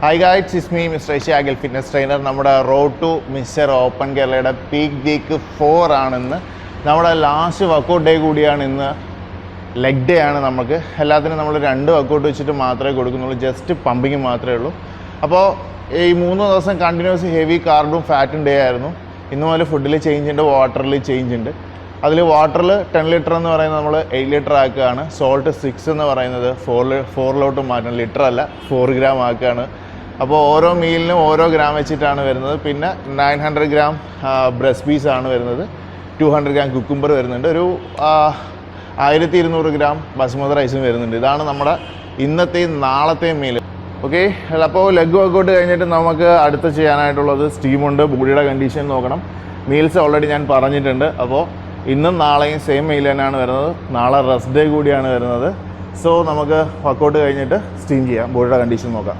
Hi guys, it's me mister ഏഷ്യാഗിൽ fitness trainer. നമ്മുടെ road to mister open കേരളയുടെ peak week 4 ആണിന്ന്. നമ്മുടെ ലാസ്റ്റ് വർക്കൗട്ട് ഡേ കൂടിയാണ് ഇന്ന്. ലെഗ് ഡേ ആണ്. നമുക്ക് എല്ലാത്തിനും നമ്മൾ 2 വർക്കൗട്ട് വെച്ചിട്ട് മാത്രമേ കൊടുക്കുന്നുള്ളൂ. ജസ്റ്റ് പമ്പിങ് മാത്രമേ ഉള്ളൂ. അപ്പോൾ ഈ 3 ദിവസം കണ്ടിന്യൂസ് ഹെവി കാർബും ഫാറ്റും ഡേ ആയിരുന്നു. ഇന്ന് മുതൽ ഫുഡിൽ ചേഞ്ച് ഉണ്ട്, വാട്ടറിൽ ചേഞ്ച് ഉണ്ട്. അതിൽ വാട്ടറിൽ 10 ലിറ്റർ എന്ന് പറയുന്നത് നമ്മൾ 8 ലിറ്റർ ആക്കുകയാണ്. സോൾട്ട് 6 എന്ന് പറയുന്നത് 4 മാറ്റണം. ലിറ്റർ അല്ല, 4 ഗ്രാം ആക്കുകയാണ്. അപ്പോൾ ഓരോ മീലിനും ഓരോ ഗ്രാം വെച്ചിട്ടാണ് വരുന്നത്. പിന്നെ 900 ഗ്രാം ബ്രസ്റ്റ് പീസാണ് വരുന്നത്. 200 ഗ്രാം കുക്കുംബർ വരുന്നുണ്ട്. ഒരു 1200 ഗ്രാം ബസ്മതി റൈസും വരുന്നുണ്ട്. ഇതാണ് നമ്മുടെ ഇന്നത്തെയും നാളത്തെയും മീൽ. ഓക്കെ, അപ്പോൾ ലെഗ് വർക്കൗട്ട് കഴിഞ്ഞിട്ട് നമുക്ക് അടുത്ത് ചെയ്യാനായിട്ടുള്ളത് സ്റ്റീമുണ്ട്. ബോഡിയുടെ കണ്ടീഷൻ നോക്കണം. മീൽസ് ഓൾറെഡി ഞാൻ പറഞ്ഞിട്ടുണ്ട്. അപ്പോൾ ഇന്നും നാളെയും സെയിം മീൽ തന്നെയാണ് വരുന്നത്. നാളെ റെസ്റ്റ് ഡേ കൂടിയാണ് വരുന്നത്. സോ നമുക്ക് വർക്കൗട്ട് കഴിഞ്ഞിട്ട് സ്റ്റീം ചെയ്യാം. ബോഡിയുടെ കണ്ടീഷൻ നോക്കാം.